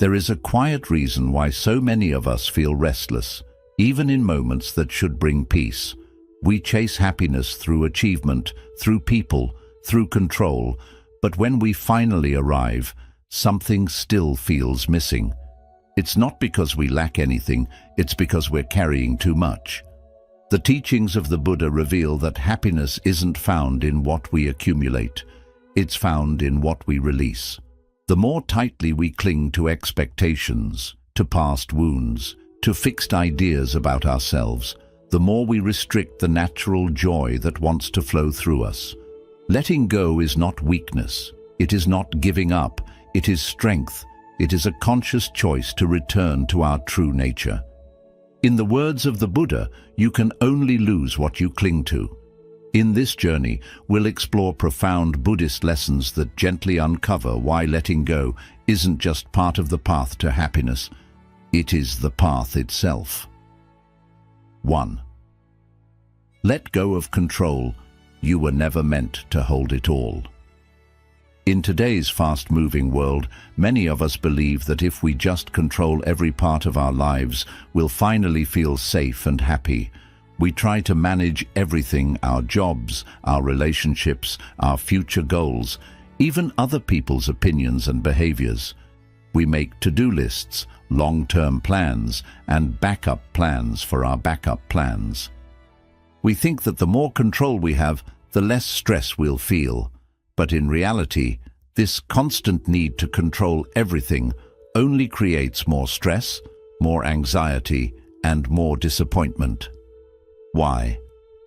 There is a quiet reason why so many of us feel restless, even in moments that should bring peace. We chase happiness through achievement, through people, through control, but when we finally arrive, something still feels missing. It's not because we lack anything, it's because we're carrying too much. The teachings of the Buddha reveal that happiness isn't found in what we accumulate, it's found in what we release. The more tightly we cling to expectations, to past wounds, to fixed ideas about ourselves, the more we restrict the natural joy that wants to flow through us. Letting go is not weakness. It is not giving up. It is strength. It is a conscious choice to return to our true nature. In the words of the Buddha, you can only lose what you cling to. In this journey, we'll explore profound Buddhist lessons that gently uncover why letting go isn't just part of the path to happiness. It is the path itself. 1. Let go of control. You were never meant to hold it all. In today's fast-moving world, many of us believe that if we just control every part of our lives, we'll finally feel safe and happy. We try to manage everything: our jobs, our relationships, our future goals, even other people's opinions and behaviors. We make to-do lists, long-term plans, and backup plans for our backup plans. We think that the more control we have, the less stress we'll feel. But in reality, this constant need to control everything only creates more stress, more anxiety, and more disappointment. Why?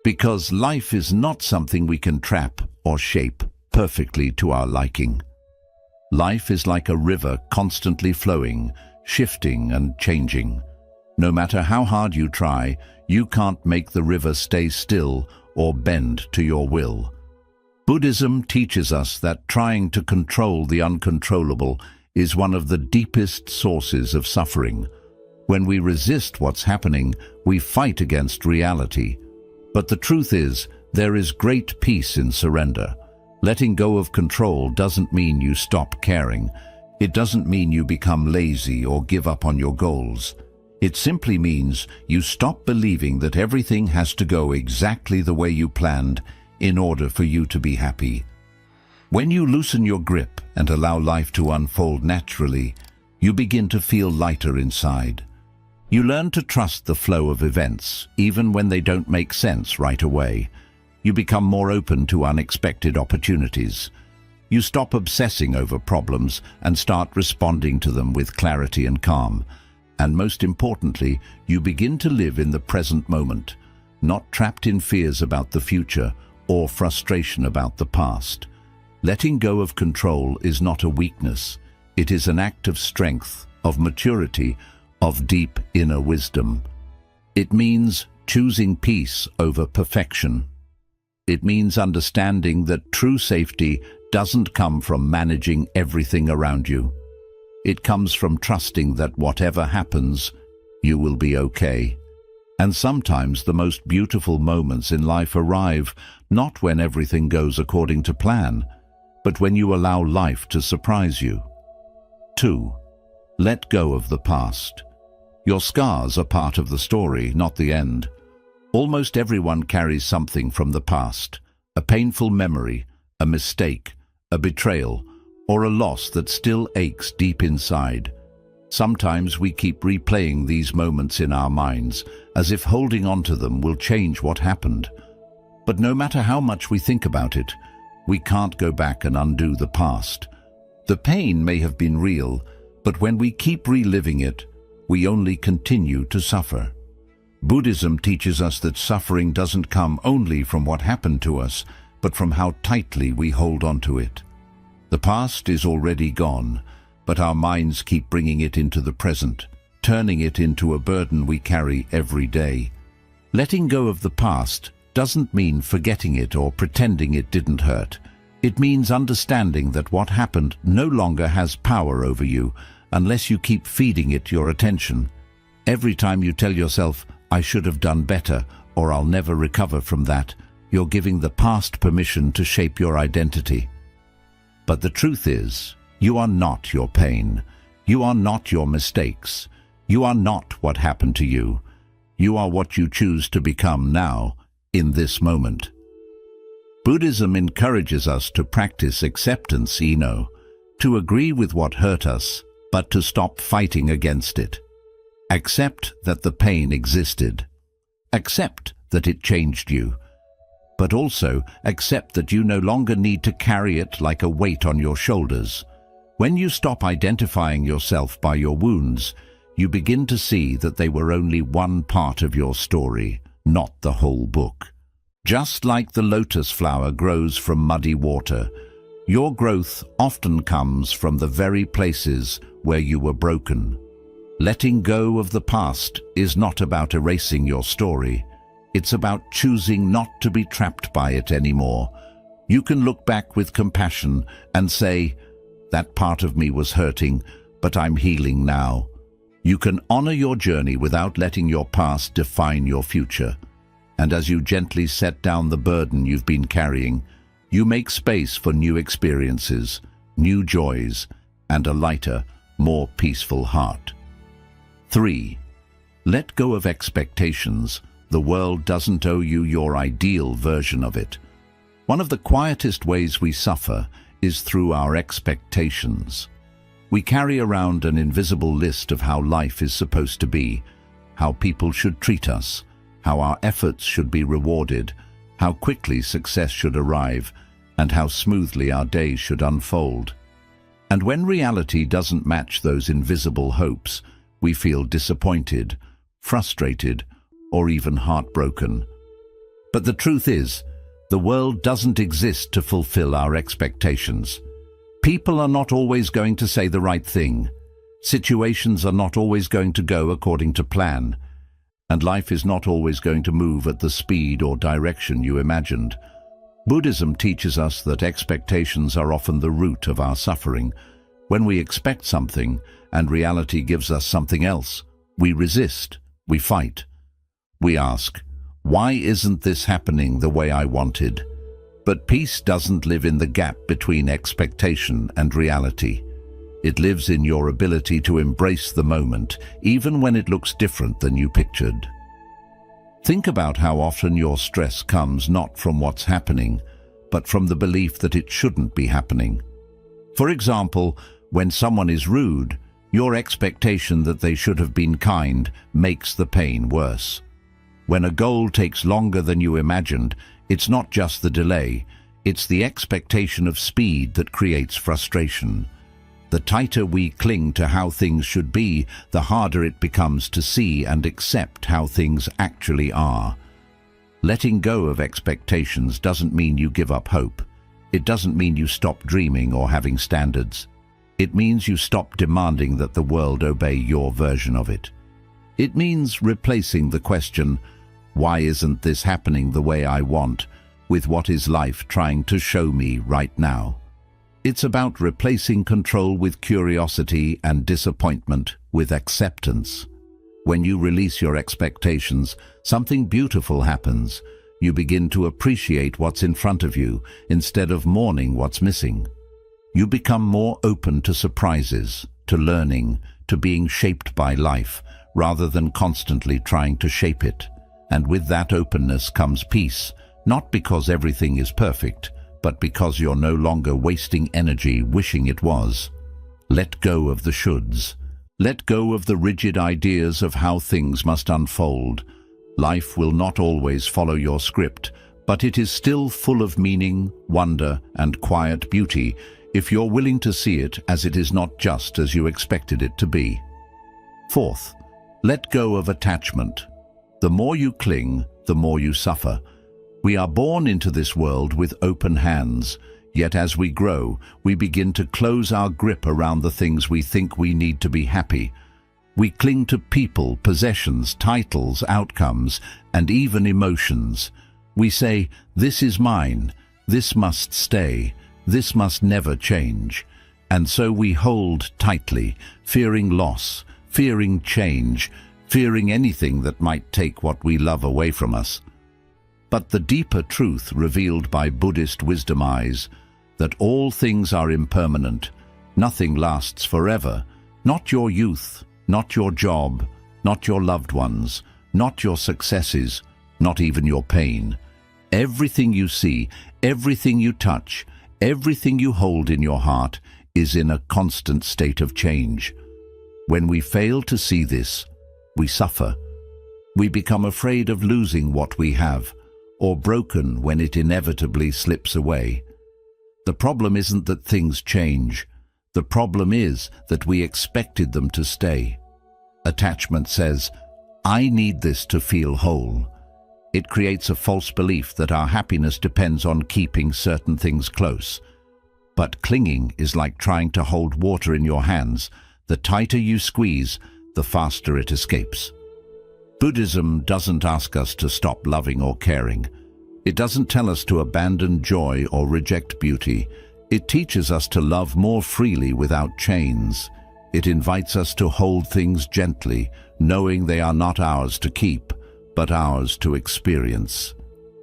Because life is not something we can trap or shape perfectly to our liking. Life is like a river constantly flowing, shifting and changing. No matter how hard you try, you can't make the river stay still or bend to your will. Buddhism teaches us that trying to control the uncontrollable is one of the deepest sources of suffering. When we resist what's happening, we fight against reality. But the truth is, there is great peace in surrender. Letting go of control doesn't mean you stop caring. It doesn't mean you become lazy or give up on your goals. It simply means you stop believing that everything has to go exactly the way you planned in order for you to be happy. When you loosen your grip and allow life to unfold naturally, you begin to feel lighter inside. You learn to trust the flow of events, even when they don't make sense right away. You become more open to unexpected opportunities. You stop obsessing over problems and start responding to them with clarity and calm. And most importantly, you begin to live in the present moment, not trapped in fears about the future or frustration about the past. Letting go of control is not a weakness. It is an act of strength, of maturity, of deep inner wisdom. It means choosing peace over perfection. It means understanding that true safety doesn't come from managing everything around you. It comes from trusting that whatever happens, you will be okay. And sometimes the most beautiful moments in life arrive not when everything goes according to plan, but when you allow life to surprise you. 2. Let go of the past. Your scars are part of the story, not the end. Almost everyone carries something from the past, a painful memory, a mistake, a betrayal, or a loss that still aches deep inside. Sometimes we keep replaying these moments in our minds, as if holding on to them will change what happened. But no matter how much we think about it, we can't go back and undo the past. The pain may have been real, but when we keep reliving it, we only continue to suffer. Buddhism teaches us that suffering doesn't come only from what happened to us, but from how tightly we hold on to it. The past is already gone, but our minds keep bringing it into the present, turning it into a burden we carry every day. Letting go of the past doesn't mean forgetting it or pretending it didn't hurt. It means understanding that what happened no longer has power over you unless you keep feeding it your attention. Every time you tell yourself, "I should have done better," or "I'll never recover from that," you're giving the past permission to shape your identity. But the truth is, you are not your pain. You are not your mistakes. You are not what happened to you. You are what you choose to become now, in this moment. Buddhism encourages us to practice acceptance, to agree with what hurt us, but to stop fighting against it. Accept that the pain existed. Accept that it changed you. But also accept that you no longer need to carry it like a weight on your shoulders. When you stop identifying yourself by your wounds, you begin to see that they were only one part of your story, not the whole book. Just like the lotus flower grows from muddy water, your growth often comes from the very places where you were broken. Letting go of the past is not about erasing your story. It's about choosing not to be trapped by it anymore. You can look back with compassion and say, "That part of me was hurting, but I'm healing now." You can honor your journey without letting your past define your future. And as you gently set down the burden you've been carrying, you make space for new experiences, new joys, and a lighter, more peaceful heart. 3. Let go of expectations. The world doesn't owe you your ideal version of it. One of the quietest ways we suffer is through our expectations. We carry around an invisible list of how life is supposed to be, how people should treat us, how our efforts should be rewarded, how quickly success should arrive, and how smoothly our days should unfold. And when reality doesn't match those invisible hopes, we feel disappointed, frustrated, or even heartbroken. But the truth is, the world doesn't exist to fulfill our expectations. People are not always going to say the right thing. Situations are not always going to go according to plan. And life is not always going to move at the speed or direction you imagined. Buddhism teaches us that expectations are often the root of our suffering. When we expect something and reality gives us something else, we resist, we fight. We ask, "Why isn't this happening the way I wanted?" But peace doesn't live in the gap between expectation and reality. It lives in your ability to embrace the moment, even when it looks different than you pictured. Think about how often your stress comes not from what's happening, but from the belief that it shouldn't be happening. For example, when someone is rude, your expectation that they should have been kind makes the pain worse. When a goal takes longer than you imagined, it's not just the delay, it's the expectation of speed that creates frustration. The tighter we cling to how things should be, the harder it becomes to see and accept how things actually are. Letting go of expectations doesn't mean you give up hope. It doesn't mean you stop dreaming or having standards. It means you stop demanding that the world obey your version of it. It means replacing the question, "Why isn't this happening the way I want?" with "What is life trying to show me right now?" It's about replacing control with curiosity and disappointment with acceptance. When you release your expectations, something beautiful happens. You begin to appreciate what's in front of you instead of mourning what's missing. You become more open to surprises, to learning, to being shaped by life, rather than constantly trying to shape it. And with that openness comes peace, not because everything is perfect, but because you're no longer wasting energy wishing it was. Let go of the shoulds. Let go of the rigid ideas of how things must unfold. Life will not always follow your script, but it is still full of meaning, wonder, and quiet beauty if you're willing to see it as it is not just as you expected it to be. 4th, let go of attachment. The more you cling, the more you suffer. We are born into this world with open hands, yet as we grow, we begin to close our grip around the things we think we need to be happy. We cling to people, possessions, titles, outcomes, and even emotions. We say, "This is mine, this must stay, this must never change." And so we hold tightly, fearing loss, fearing change, fearing anything that might take what we love away from us. But the deeper truth revealed by Buddhist wisdom is that all things are impermanent, nothing lasts forever, Not your youth, not your job, not your loved ones, not your successes, not even your pain. Everything you see, everything you touch, everything you hold in your heart is in a constant state of change. When we fail to see this, we suffer. We become afraid of losing what we have, or broken when it inevitably slips away. The problem isn't that things change. The problem is that we expected them to stay. Attachment says, "I need this to feel whole." It creates a false belief that our happiness depends on keeping certain things close. But clinging is like trying to hold water in your hands. The tighter you squeeze, the faster it escapes. Buddhism doesn't ask us to stop loving or caring. It doesn't tell us to abandon joy or reject beauty. It teaches us to love more freely without chains. It invites us to hold things gently, knowing they are not ours to keep, but ours to experience.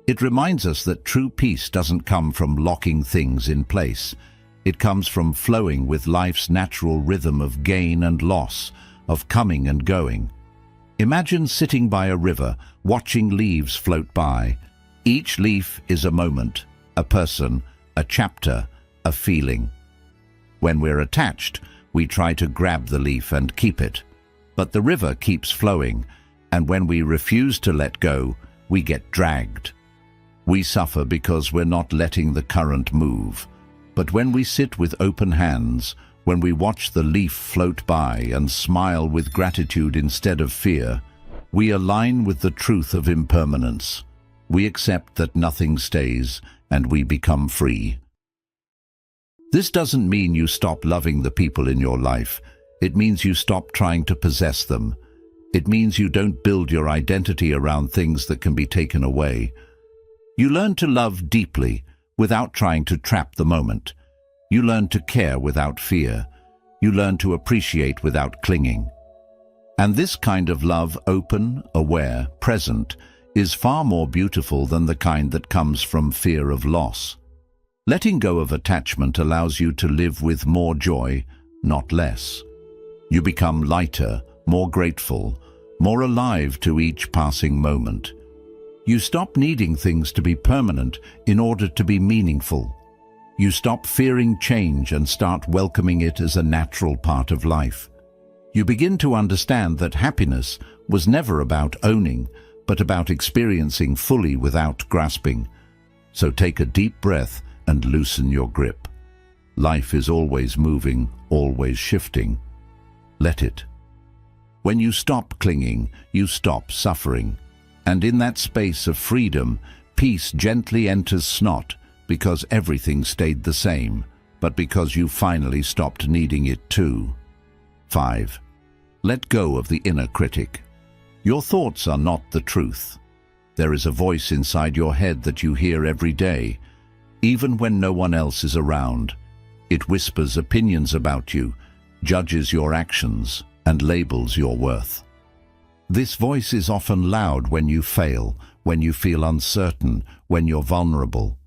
It reminds us that true peace doesn't come from locking things in place. It comes from flowing with life's natural rhythm of gain and loss, of coming and going. Imagine sitting by a river, watching leaves float by. Each leaf is a moment, a person, a chapter, a feeling. When we're attached, we try to grab the leaf and keep it. But the river keeps flowing, and when we refuse to let go, we get dragged. We suffer because we're not letting the current move. But when we sit with open hands, when we watch the leaf float by and smile with gratitude instead of fear, we align with the truth of impermanence. We accept that nothing stays, and we become free. This doesn't mean you stop loving the people in your life. It means you stop trying to possess them. It means you don't build your identity around things that can be taken away. You learn to love deeply without trying to trap the moment. You learn to care without fear. You learn to appreciate without clinging. And this kind of love, open, aware, present, is far more beautiful than the kind that comes from fear of loss. Letting go of attachment allows you to live with more joy, not less. You become lighter, more grateful, more alive to each passing moment. You stop needing things to be permanent in order to be meaningful. You stop fearing change and start welcoming it as a natural part of life. You begin to understand that happiness was never about owning, but about experiencing fully without grasping. So take a deep breath and loosen your grip. Life is always moving, always shifting. Let it. When you stop clinging, you stop suffering. And in that space of freedom, peace gently enters snot, because everything stayed the same, but because you finally stopped needing it too. 5. Let go of the inner critic. Your thoughts are not the truth. There is a voice inside your head that you hear every day, even when no one else is around. It whispers opinions about you, judges your actions, and labels your worth. This voice is often loud when you fail, when you feel uncertain, when you're vulnerable.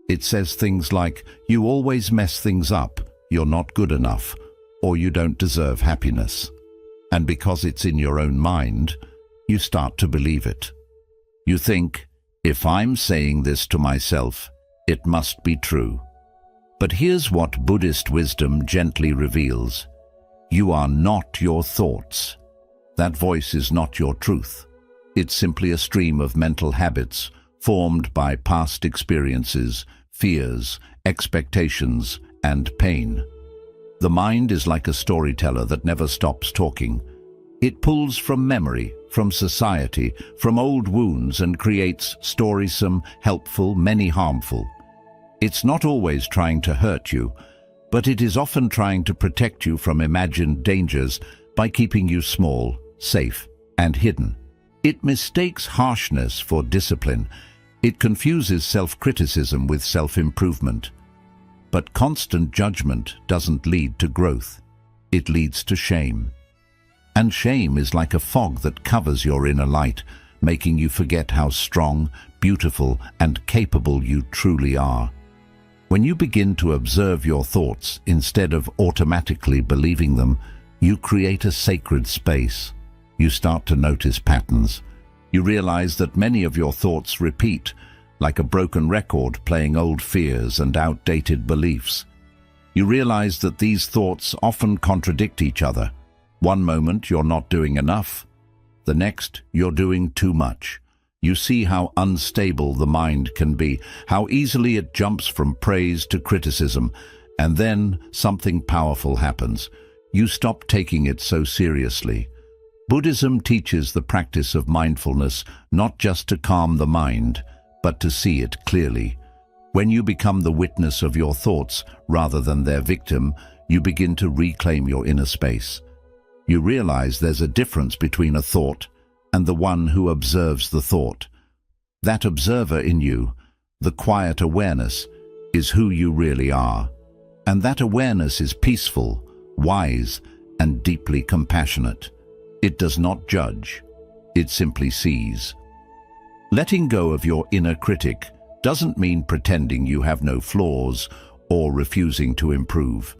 It says things like, "You always mess things up, you're not good enough, or you don't deserve happiness." And because it's in your own mind, you start to believe it. You think, if I'm saying this to myself, it must be true. But here's what Buddhist wisdom gently reveals. You are not your thoughts. That voice is not your truth. It's simply a stream of mental habits formed by past experiences, fears, expectations, and pain. The mind is like a storyteller that never stops talking. It pulls from memory, from society, from old wounds, and creates stories, some helpful, many harmful. It's not always trying to hurt you, but it is often trying to protect you from imagined dangers by keeping you small, safe, and hidden. It mistakes harshness for discipline. It confuses self-criticism with self-improvement. But constant judgment doesn't lead to growth. It leads to shame. And shame is like a fog that covers your inner light, making you forget how strong, beautiful, and capable you truly are. When you begin to observe your thoughts instead of automatically believing them, You create a sacred space. You start to notice patterns. You realize that many of your thoughts repeat, like a broken record playing old fears and outdated beliefs. You realize that these thoughts often contradict each other. One moment you're not doing enough. The next you're doing too much. You see how unstable the mind can be, how easily it jumps from praise to criticism, and then something powerful happens. You stop taking it so seriously. Buddhism teaches the practice of mindfulness not just to calm the mind, but to see it clearly. When you become the witness of your thoughts rather than their victim, you begin to reclaim your inner space. You realize there's a difference between a thought and the one who observes the thought. That observer in you, the quiet awareness, is who you really are. And that awareness is peaceful, wise, and deeply compassionate. It does not judge. It simply sees. Letting go of your inner critic doesn't mean pretending you have no flaws or refusing to improve.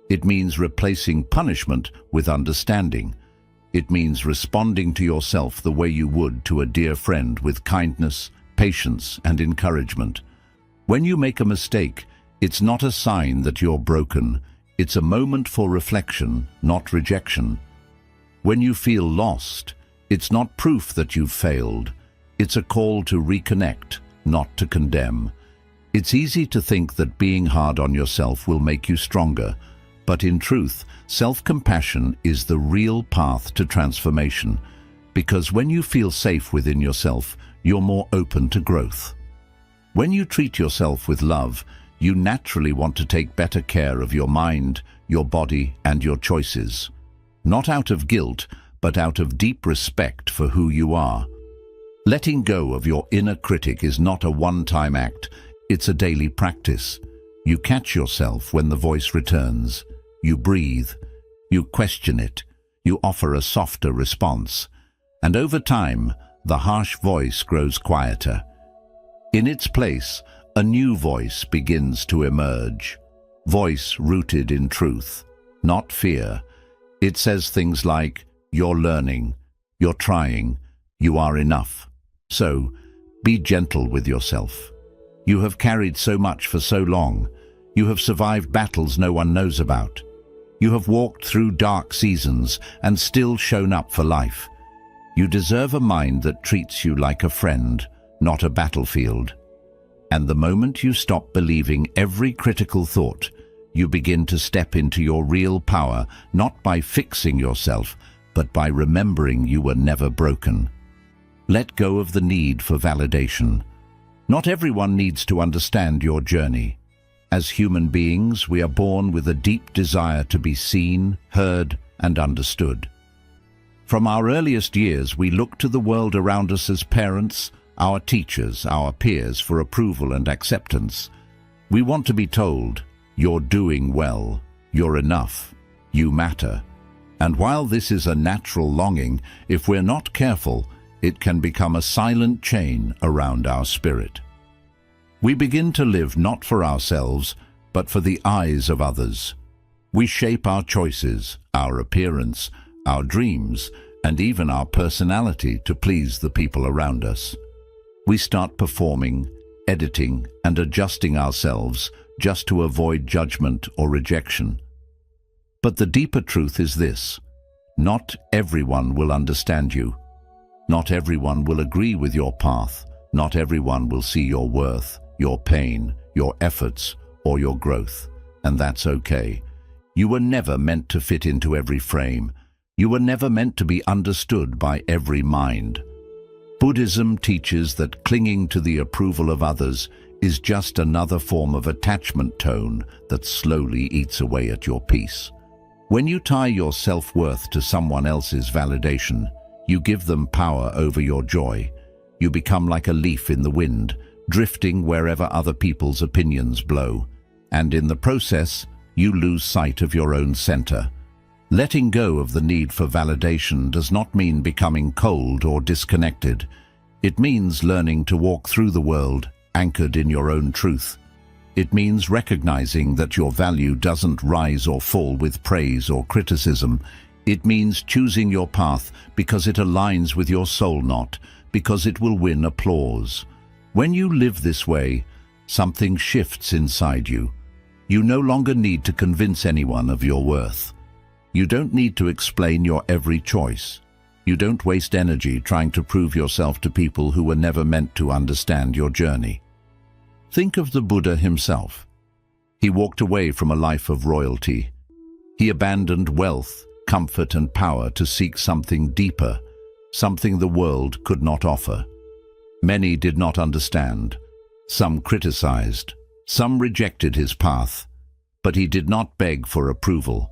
It means replacing punishment with understanding. It means responding to yourself the way you would to a dear friend, with kindness, patience, and encouragement. When you make a mistake, it's not a sign that you're broken. It's a moment for reflection, not rejection. When you feel lost, it's not proof that you've failed. It's a call to reconnect, not to condemn. It's easy to think that being hard on yourself will make you stronger, but in truth, self-compassion is the real path to transformation, because when you feel safe within yourself, you're more open to growth. When you treat yourself with love, you naturally want to take better care of your mind, your body, and your choices. Not out of guilt, but out of deep respect for who you are. Letting go of your inner critic is not a one-time act, it's a daily practice. You catch yourself when the voice returns. You breathe, you question it, you offer a softer response. And over time, the harsh voice grows quieter. In its place, a new voice begins to emerge. Voice rooted in truth, not fear. It says things like, "You're learning, you're trying, you are enough." So, be gentle with yourself. You have carried so much for so long. You have survived battles no one knows about. You have walked through dark seasons and still shown up for life. You deserve a mind that treats you like a friend, not a battlefield. And the moment you stop believing every critical thought, you begin to step into your real power, not by fixing yourself, but by remembering you were never broken. Let go of the need for validation. Not everyone needs to understand your journey. As human beings, we are born with a deep desire to be seen, heard, and understood. From our earliest years, we look to the world around us as parents, our teachers, our peers for approval and acceptance. We want to be told, "You're doing well, you're enough, you matter." And while this is a natural longing, if we're not careful, it can become a silent chain around our spirit. We begin to live not for ourselves, but for the eyes of others. We shape our choices, our appearance, our dreams, and even our personality to please the people around us. We start performing, editing, and adjusting ourselves just to avoid judgment or rejection. But the deeper truth is this: not everyone will understand you. Not everyone will agree with your path. Not everyone will see your worth, your pain, your efforts, or your growth. And that's okay. You were never meant to fit into every frame. You were never meant to be understood by every mind. Buddhism teaches that clinging to the approval of others is just another form of attachment tone that slowly eats away at your peace. When you tie your self-worth to someone else's validation, you give them power over your joy. You become like a leaf in the wind, drifting wherever other people's opinions blow. And in the process, you lose sight of your own center. Letting go of the need for validation does not mean becoming cold or disconnected. It means learning to walk through the world anchored in your own truth. It means recognizing that your value doesn't rise or fall with praise or criticism. It means choosing your path because it aligns with your soul, not because it will win applause. When you live this way, something shifts inside you. You no longer need to convince anyone of your worth. You don't need to explain your every choice. You don't waste energy trying to prove yourself to people who were never meant to understand your journey. Think of the Buddha himself. He walked away from a life of royalty. He abandoned wealth, comfort, and power to seek something deeper, something the world could not offer. Many did not understand. Some criticized. Some rejected his path. But he did not beg for approval.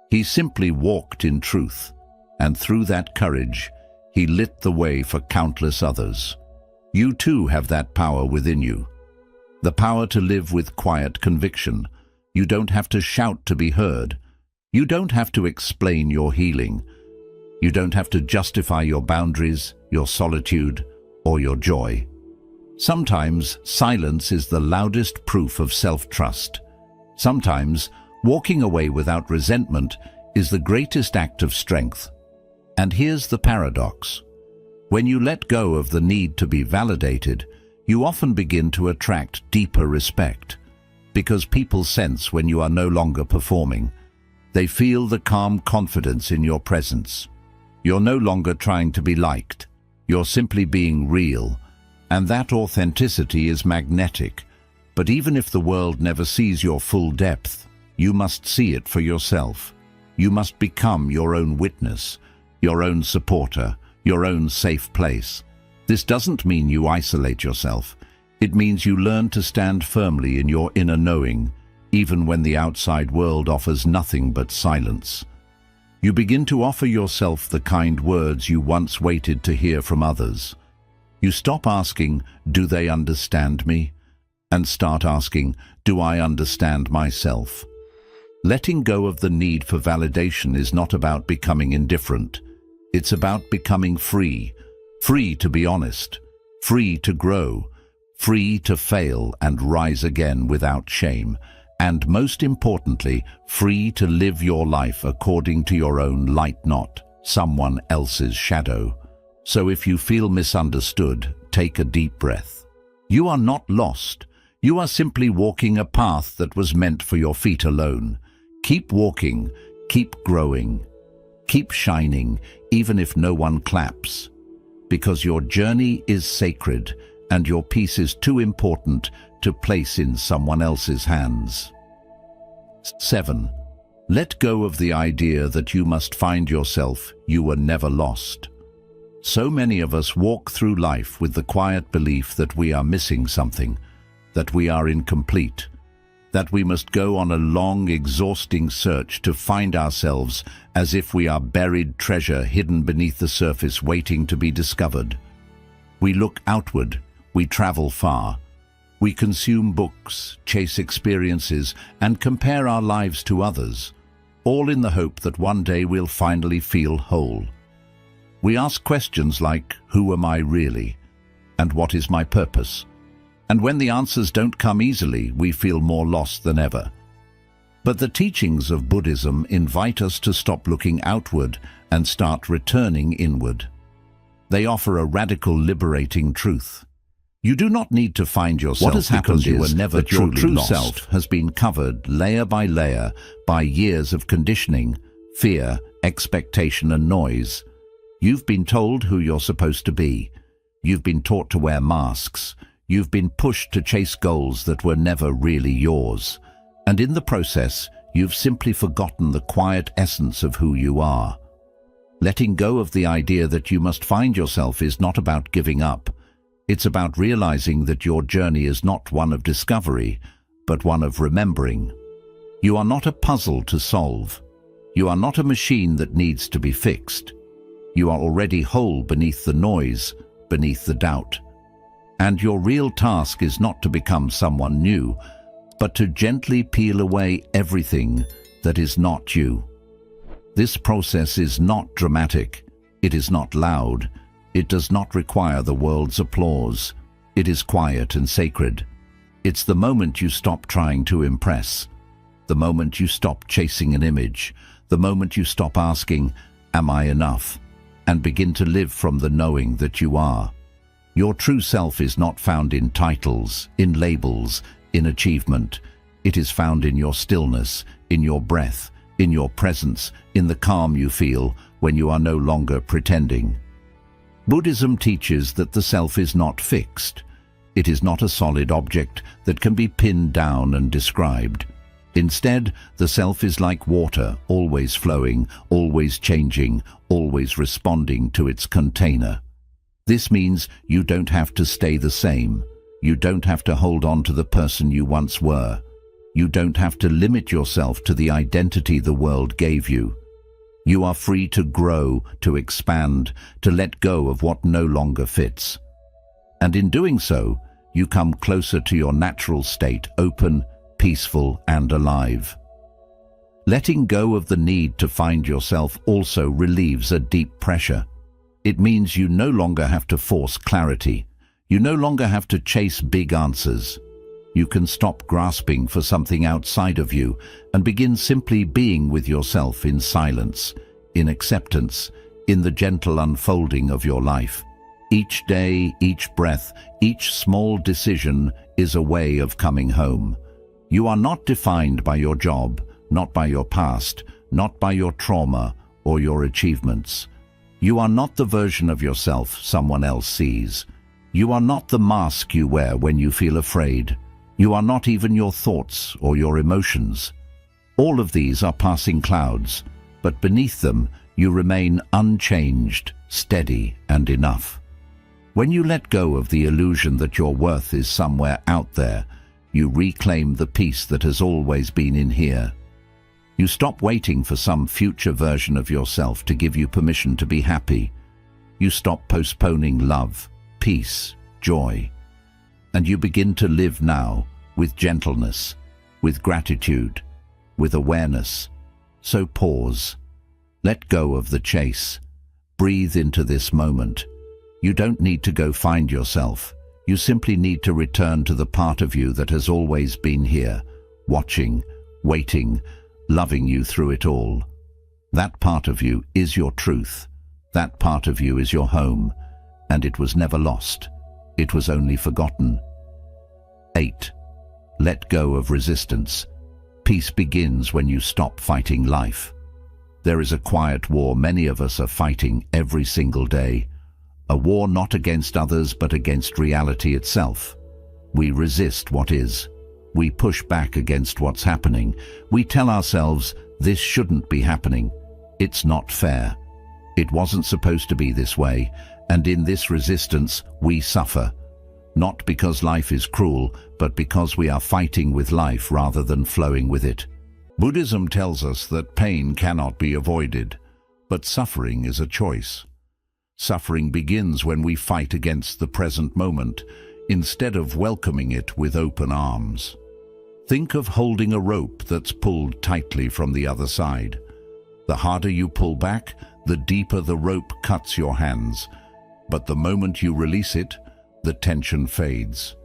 He simply walked in truth, and through that courage, he lit the way for countless others. You too have that power within you. The power to live with quiet conviction. You don't have to shout to be heard. You don't have to explain your healing. You don't have to justify your boundaries, your solitude, or your joy. Sometimes silence is the loudest proof of self-trust. Sometimes walking away without resentment is the greatest act of strength. And here's the paradox. When you let go of the need to be validated, you often begin to attract deeper respect, because people sense when you are no longer performing. They feel the calm confidence in your presence. You're no longer trying to be liked. You're simply being real, and that authenticity is magnetic. But even if the world never sees your full depth, you must see it for yourself. You must become your own witness, your own supporter, your own safe place. This doesn't mean you isolate yourself. It means you learn to stand firmly in your inner knowing, even when the outside world offers nothing but silence. You begin to offer yourself the kind words you once waited to hear from others. You stop asking, "Do they understand me?" and start asking, "Do I understand myself?" Letting go of the need for validation is not about becoming indifferent. It's about becoming free. Free to be honest, free to grow, free to fail and rise again without shame, and most importantly, free to live your life according to your own light, not someone else's shadow. So if you feel misunderstood, take a deep breath. You are not lost. You are simply walking a path that was meant for your feet alone. Keep walking, keep growing, keep shining, even if no one claps. Because your journey is sacred and your peace is too important to place in someone else's hands. 7. Let go of the idea that you must find yourself. You were never lost. So many of us walk through life with the quiet belief that we are missing something, that we are incomplete, that we must go on a long, exhausting search to find ourselves, as if we are buried treasure hidden beneath the surface waiting to be discovered. We look outward, we travel far. We consume books, chase experiences, and compare our lives to others, all in the hope that one day we'll finally feel whole. We ask questions like, who am I really? And what is my purpose? And when the answers don't come easily, we feel more lost than ever. But the teachings of Buddhism invite us to stop looking outward and start returning inward. They offer a radical, liberating truth. You do not need to find yourself. What has happened you were never that your true self has been covered layer by layer by years of conditioning, fear, expectation, and noise. You've been told who you're supposed to be. You've been taught to wear masks. You've been pushed to chase goals that were never really yours. And in the process, you've simply forgotten the quiet essence of who you are. Letting go of the idea that you must find yourself is not about giving up. It's about realizing that your journey is not one of discovery, but one of remembering. You are not a puzzle to solve. You are not a machine that needs to be fixed. You are already whole beneath the noise, beneath the doubt. And your real task is not to become someone new, but to gently peel away everything that is not you. This process is not dramatic. It is not loud. It does not require the world's applause. It is quiet and sacred. It's the moment you stop trying to impress, the moment you stop chasing an image, the moment you stop asking, "Am I enough?" and begin to live from the knowing that you are. Your true self is not found in titles, in labels, in achievement. It is found in your stillness, in your breath, in your presence, in the calm you feel when you are no longer pretending. Buddhism teaches that the self is not fixed. It is not a solid object that can be pinned down and described. Instead, the self is like water, always flowing, always changing, always responding to its container. This means you don't have to stay the same. You don't have to hold on to the person you once were. You don't have to limit yourself to the identity the world gave you. You are free to grow, to expand, to let go of what no longer fits. And in doing so, you come closer to your natural state, open, peaceful and alive. Letting go of the need to find yourself also relieves a deep pressure. It means you no longer have to force clarity. You no longer have to chase big answers. You can stop grasping for something outside of you and begin simply being with yourself in silence, in acceptance, in the gentle unfolding of your life. Each day, each breath, each small decision is a way of coming home. You are not defined by your job, not by your past, not by your trauma or your achievements. You are not the version of yourself someone else sees. You are not the mask you wear when you feel afraid. You are not even your thoughts or your emotions. All of these are passing clouds, but beneath them you remain unchanged, steady and enough. When you let go of the illusion that your worth is somewhere out there, you reclaim the peace that has always been in here. You stop waiting for some future version of yourself to give you permission to be happy. You stop postponing love, peace, joy, and you begin to live now with gentleness, with gratitude, with awareness. So pause. Let go of the chase. Breathe into this moment. You don't need to go find yourself. You simply need to return to the part of you that has always been here, watching, waiting, loving you through it all. That part of you is your truth. That part of you is your home, and it was never lost. It was only forgotten. 8. Let go of resistance. Peace begins when you stop fighting life. There is a quiet war many of us are fighting every single day. A war not against others but against reality itself. We resist what is. We push back against what's happening. We tell ourselves, this shouldn't be happening. It's not fair. It wasn't supposed to be this way. And in this resistance, we suffer. Not because life is cruel, but because we are fighting with life rather than flowing with it. Buddhism tells us that pain cannot be avoided, but suffering is a choice. Suffering begins when we fight against the present moment, instead of welcoming it with open arms. Think of holding a rope that's pulled tightly from the other side. The harder you pull back, the deeper the rope cuts your hands. But the moment you release it, the tension fades.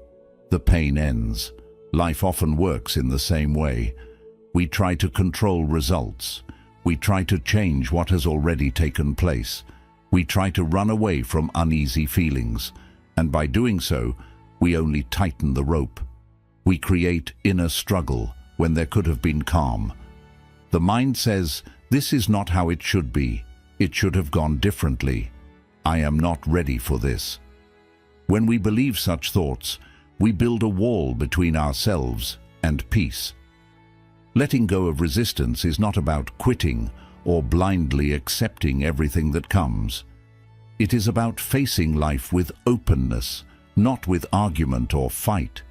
The pain ends. Life often works in the same way. We try to control results. We try to change what has already taken place. We try to run away from uneasy feelings, and by doing so, we only tighten the rope. We create inner struggle when there could have been calm. The mind says, this is not how it should be. It should have gone differently. I am not ready for this. When we believe such thoughts, we build a wall between ourselves and peace. Letting go of resistance is not about quitting or blindly accepting everything that comes. It is about facing life with openness, not with argument or fight.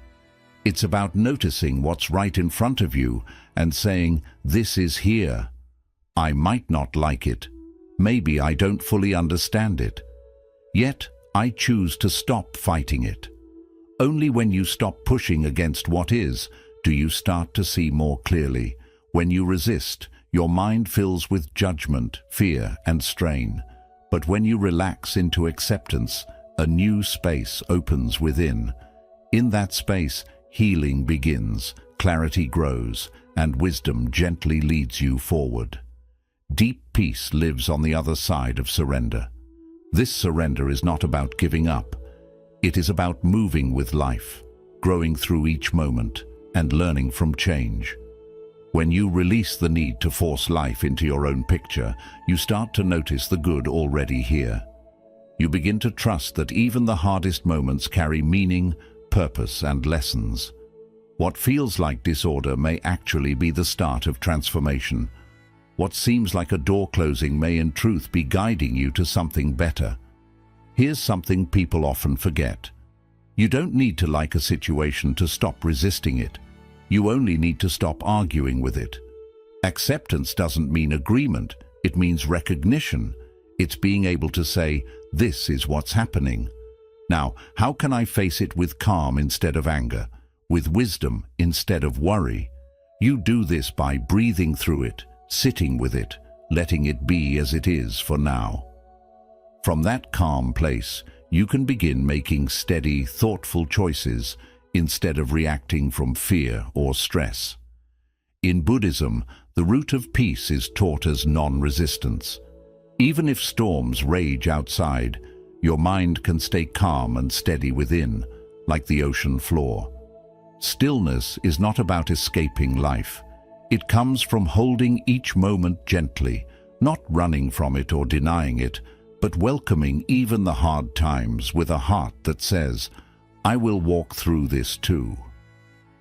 It's about noticing what's right in front of you and saying, this is here. I might not like it. Maybe I don't fully understand it. Yet, I choose to stop fighting it. Only when you stop pushing against what is, do you start to see more clearly. When you resist, your mind fills with judgment, fear, and strain. But when you relax into acceptance, a new space opens within. In that space, healing begins, clarity grows, and wisdom gently leads you forward. Deep peace lives on the other side of surrender. This surrender is not about giving up. It is about moving with life, growing through each moment, and learning from change. When you release the need to force life into your own picture, you start to notice the good already here. You begin to trust that even the hardest moments carry meaning, purpose, and lessons. What feels like disorder may actually be the start of transformation. What seems like a door closing may in truth be guiding you to something better. Here's something people often forget. You don't need to like a situation to stop resisting it. You only need to stop arguing with it. Acceptance doesn't mean agreement, it means recognition. It's being able to say, this is what's happening. Now, how can I face it with calm instead of anger, with wisdom instead of worry? You do this by breathing through it, sitting with it, letting it be as it is for now. From that calm place, you can begin making steady, thoughtful choices instead of reacting from fear or stress. In Buddhism, the root of peace is taught as non-resistance. Even if storms rage outside, your mind can stay calm and steady within, like the ocean floor. Stillness is not about escaping life. It comes from holding each moment gently, not running from it or denying it, but welcoming even the hard times with a heart that says, I will walk through this too.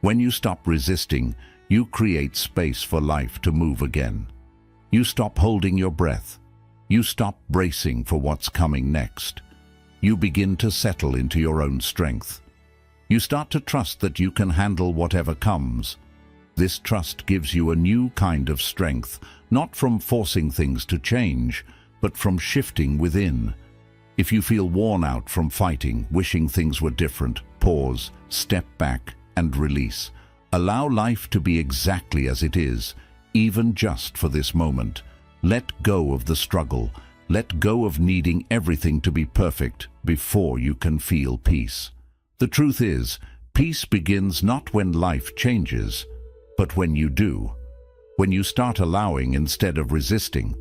When you stop resisting, you create space for life to move again. You stop holding your breath. You stop bracing for what's coming next. You begin to settle into your own strength. You start to trust that you can handle whatever comes. This trust gives you a new kind of strength, not from forcing things to change, but from shifting within. If you feel worn out from fighting, wishing things were different, pause, step back, and release. Allow life to be exactly as it is, even just for this moment. Let go of the struggle. Let go of needing everything to be perfect before you can feel peace. The truth is, peace begins not when life changes, but when you do. When you start allowing instead of resisting.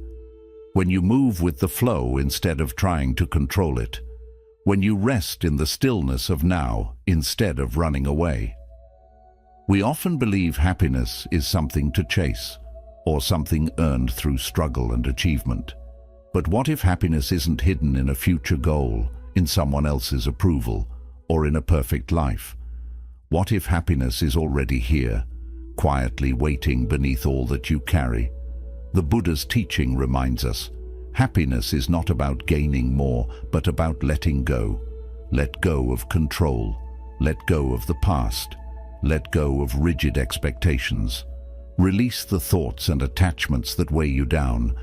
When you move with the flow instead of trying to control it. When you rest in the stillness of now instead of running away. We often believe happiness is something to chase, or something earned through struggle and achievement. But what if happiness isn't hidden in a future goal, in someone else's approval, or in a perfect life? What if happiness is already here, quietly waiting beneath all that you carry? The Buddha's teaching reminds us, happiness is not about gaining more, but about letting go. Let go of control. Let go of the past. Let go of rigid expectations. Release the thoughts and attachments that weigh you down.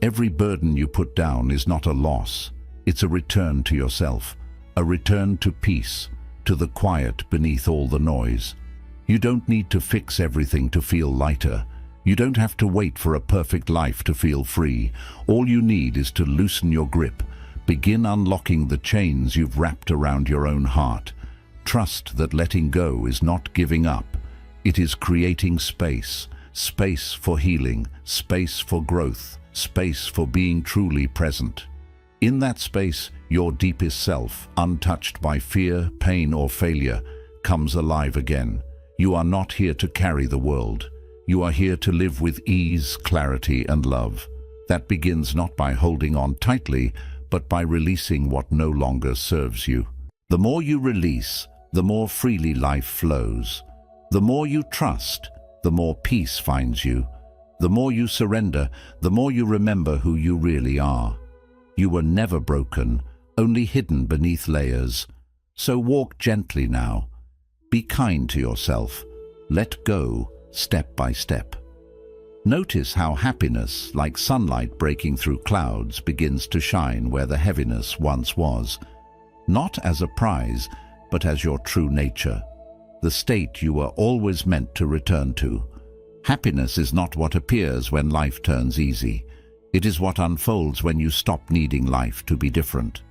Every burden you put down is not a loss. It's a return to yourself, a return to peace, to the quiet beneath all the noise. You don't need to fix everything to feel lighter. You don't have to wait for a perfect life to feel free. All you need is to loosen your grip. Begin unlocking the chains you've wrapped around your own heart. Trust that letting go is not giving up. It is creating space. Space for healing, space for growth, space for being truly present. In that space, your deepest self, untouched by fear, pain, or failure, comes alive again. You are not here to carry the world. You are here to live with ease, clarity, and love. That begins not by holding on tightly, but by releasing what no longer serves you. The more you release, the more freely life flows. The more you trust, the more peace finds you. The more you surrender, the more you remember who you really are. You were never broken, only hidden beneath layers. So walk gently now. Be kind to yourself. Let go, step by step. Notice how happiness, like sunlight breaking through clouds, begins to shine where the heaviness once was. Not as a prize, but as your true nature. The state you were always meant to return to. Happiness is not what appears when life turns easy. It is what unfolds when you stop needing life to be different.